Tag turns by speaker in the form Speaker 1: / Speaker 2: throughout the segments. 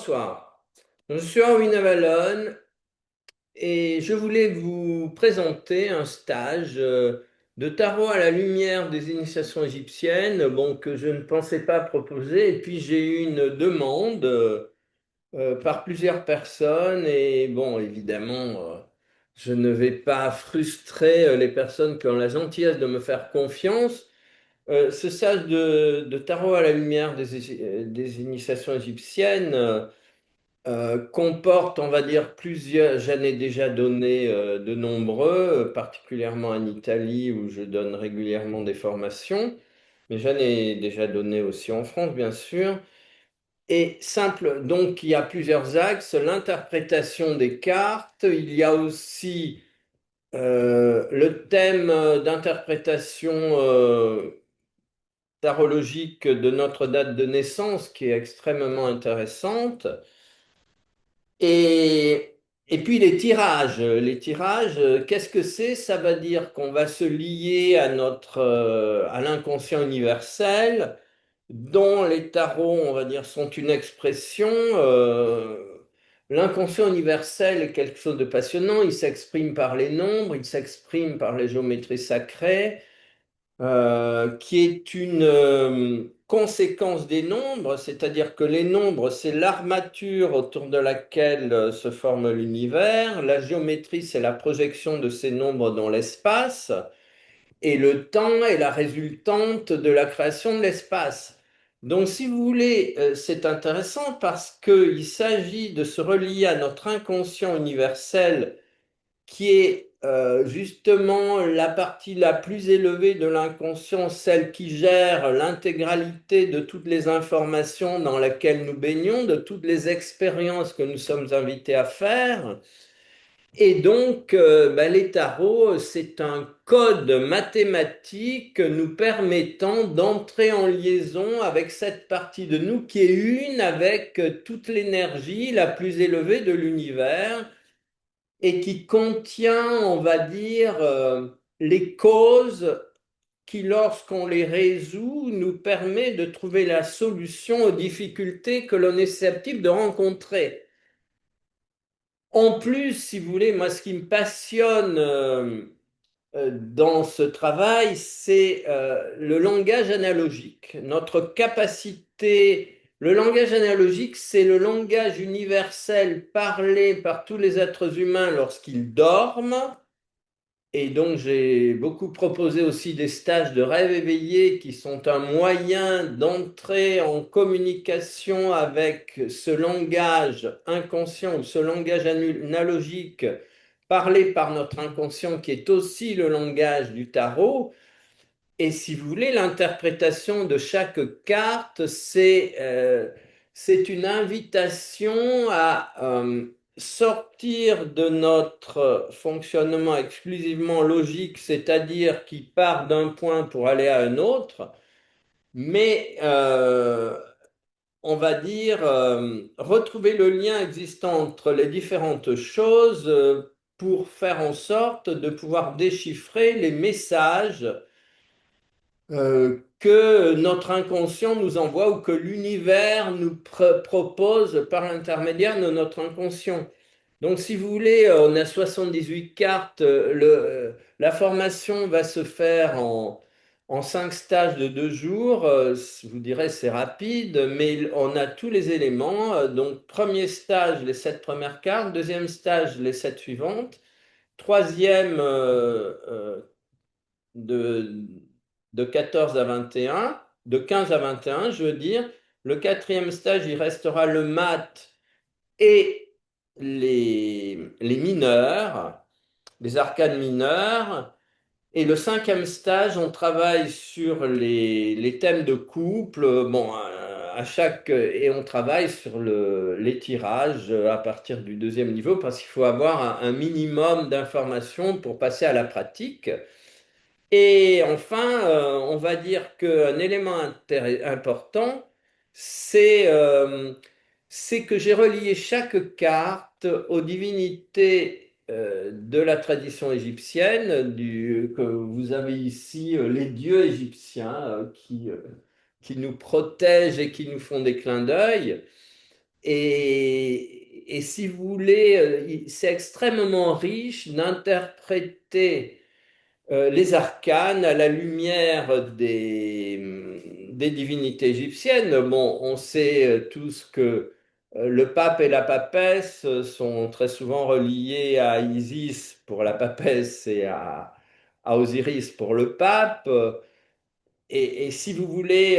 Speaker 1: bonsoir. Je suis Erwin Avalon et je voulais vous présenter un stage de tarot à la lumière des initiations égyptiennes, bon, que je ne pensais pas proposer. Et puis j'ai eu une demande par plusieurs personnes et bon, évidemment, je ne vais pas frustrer les personnes qui ont la gentillesse de me faire confiance. Ce stage de tarot à la lumière des initiations égyptiennes comporte, on va dire, plusieurs, j'en ai déjà donné de nombreux, particulièrement en Italie où je donne régulièrement des formations, mais j'en ai déjà donné aussi en France, bien sûr. Et simple, donc il y a plusieurs axes, l'interprétation des cartes, il y a aussi le thème d'interprétation tarologique de notre date de naissance qui est extrêmement intéressante. Et, et puis les tirages. Les tirages, qu'est-ce que c'est? Ça va dire qu'on va se lier à à l'inconscient universel, dont les tarots, on va dire, sont une expression. L'inconscient universel est quelque chose de passionnant. Il s'exprime par les nombres, il s'exprime par les géométries sacrées qui est une conséquence des nombres, c'est-à-dire que les nombres, c'est l'armature autour de laquelle se forme l'univers, la géométrie, c'est la projection de ces nombres dans l'espace, et le temps est la résultante de la création de l'espace. Donc, si vous voulez, c'est intéressant parce qu'il s'agit de se relier à notre inconscient universel qui est justement la partie la plus élevée de l'inconscient, celle qui gère l'intégralité de toutes les informations dans lesquelles nous baignons, de toutes les expériences que nous sommes invités à faire. Et donc, les tarots, c'est un code mathématique nous permettant d'entrer en liaison avec cette partie de nous qui est une avec toute l'énergie la plus élevée de l'univers et qui contient, on va dire, les causes qui, lorsqu'on les résout, nous permet de trouver la solution aux difficultés que l'on est susceptible de rencontrer. En plus, si vous voulez, moi, ce qui me passionne dans ce travail, c'est le langage analogique, notre capacité. Le langage analogique, c'est le langage universel parlé par tous les êtres humains lorsqu'ils dorment. Et donc, j'ai beaucoup proposé aussi des stages de rêve éveillé qui sont un moyen d'entrer en communication avec ce langage inconscient ou ce langage analogique parlé par notre inconscient qui est aussi le langage du tarot. Et si vous voulez, l'interprétation de chaque carte, c'est une invitation à sortir de notre fonctionnement exclusivement logique, c'est-à-dire qui part d'un point pour aller à un autre, mais on va dire retrouver le lien existant entre les différentes choses pour faire en sorte de pouvoir déchiffrer les messages que notre inconscient nous envoie ou que l'univers nous propose par l'intermédiaire de notre inconscient. Donc, si vous voulez, on a 78 cartes. La formation va se faire en 5 stages de 2 jours. Je vous dirais c'est rapide, mais on a tous les éléments. Donc, premier stage, les 7 premières cartes. Deuxième stage, les 7 suivantes. Troisième, de, de 14 à 21, de 15 à 21, je veux dire. Le quatrième stage, il restera le maths et les mineurs, les arcanes mineures. Et le cinquième stage, on travaille sur les thèmes de couple, bon, à chaque, et on travaille sur les tirages à partir du deuxième niveau parce qu'il faut avoir un minimum d'informations pour passer à la pratique. Et enfin, on va dire qu'un élément important, c'est c'est que j'ai relié chaque carte aux divinités de la tradition égyptienne, que vous avez ici les dieux égyptiens qui nous protègent et qui nous font des clins d'œil. Et si vous voulez, c'est extrêmement riche d'interpréter les arcanes à la lumière des divinités égyptiennes. Bon, on sait tous que le pape et la papesse sont très souvent reliés à Isis pour la papesse et à Osiris pour le pape. Et si vous voulez,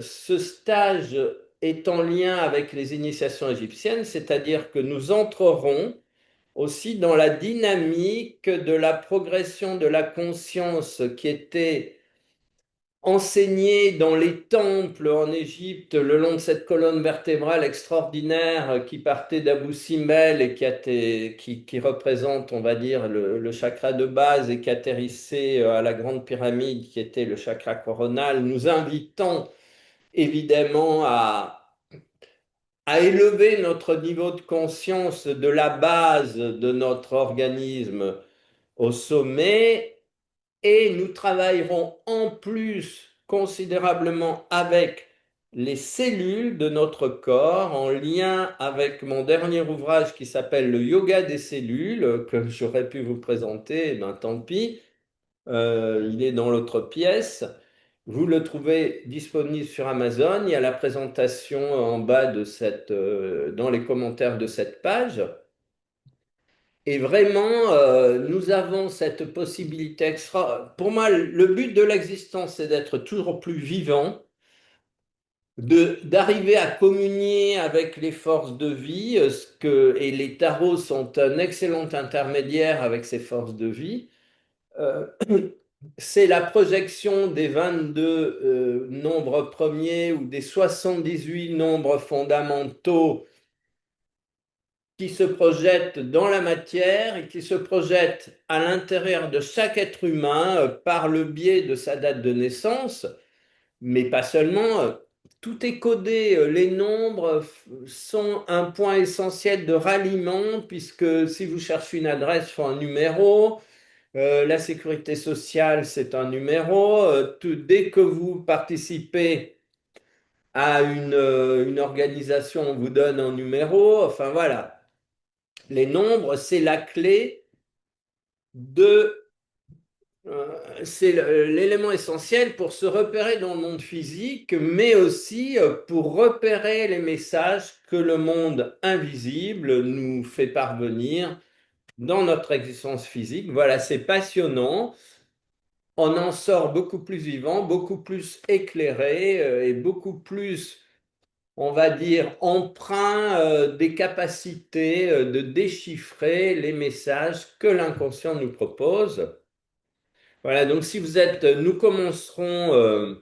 Speaker 1: ce stage est en lien avec les initiations égyptiennes, c'est-à-dire que nous entrerons aussi dans la dynamique de la progression de la conscience qui était enseignée dans les temples en Égypte le long de cette colonne vertébrale extraordinaire qui partait d'Abou Simbel et qui représente, on va dire, le chakra de base et qui atterrissait à la grande pyramide qui était le chakra coronal, nous invitant évidemment à élever notre niveau de conscience de la base de notre organisme au sommet et nous travaillerons en plus considérablement avec les cellules de notre corps en lien avec mon dernier ouvrage qui s'appelle Le yoga des cellules que j'aurais pu vous présenter, eh ben tant pis, il est dans l'autre pièce. Vous le trouvez disponible sur Amazon. Il y a la présentation en bas de dans les commentaires de cette page. Et vraiment, nous avons cette possibilité extra. Pour moi, le but de l'existence, c'est d'être toujours plus vivant, d'arriver à communier avec les forces de vie, et les tarots sont un excellent intermédiaire avec ces forces de vie. Euh, c'est la projection des 22 nombres premiers ou des 78 nombres fondamentaux qui se projette dans la matière et qui se projette à l'intérieur de chaque être humain par le biais de sa date de naissance, mais pas seulement. Tout est codé, les nombres sont un point essentiel de ralliement, puisque si vous cherchez une adresse, il faut un numéro. La sécurité sociale, c'est un numéro. Dès que vous participez à une organisation, on vous donne un numéro. Enfin voilà. Les nombres, c'est la clé de... c'est l'élément essentiel pour se repérer dans le monde physique, mais aussi pour repérer les messages que le monde invisible nous fait parvenir dans notre existence physique. Voilà, c'est passionnant. On en sort beaucoup plus vivant, beaucoup plus éclairé et beaucoup plus, on va dire, emprunt des capacités de déchiffrer les messages que l'inconscient nous propose. Voilà, donc si vous êtes, nous commencerons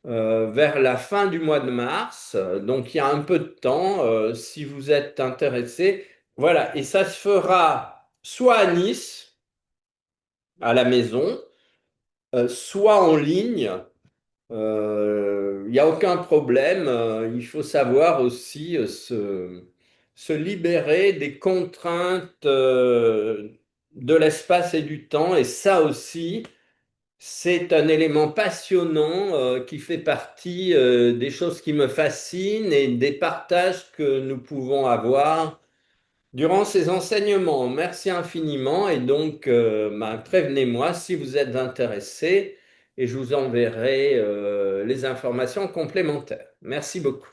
Speaker 1: vers la fin du mois de mars, donc il y a un peu de temps, si vous êtes intéressé. Voilà, et ça se fera soit à Nice, à la maison, soit en ligne. Il n'y a aucun problème. Il faut savoir aussi se libérer des contraintes de l'espace et du temps. Et ça aussi, c'est un élément passionnant qui fait partie des choses qui me fascinent et des partages que nous pouvons avoir durant ces enseignements. Merci infiniment et donc ben, prévenez-moi si vous êtes intéressé et je vous enverrai les informations complémentaires. Merci beaucoup.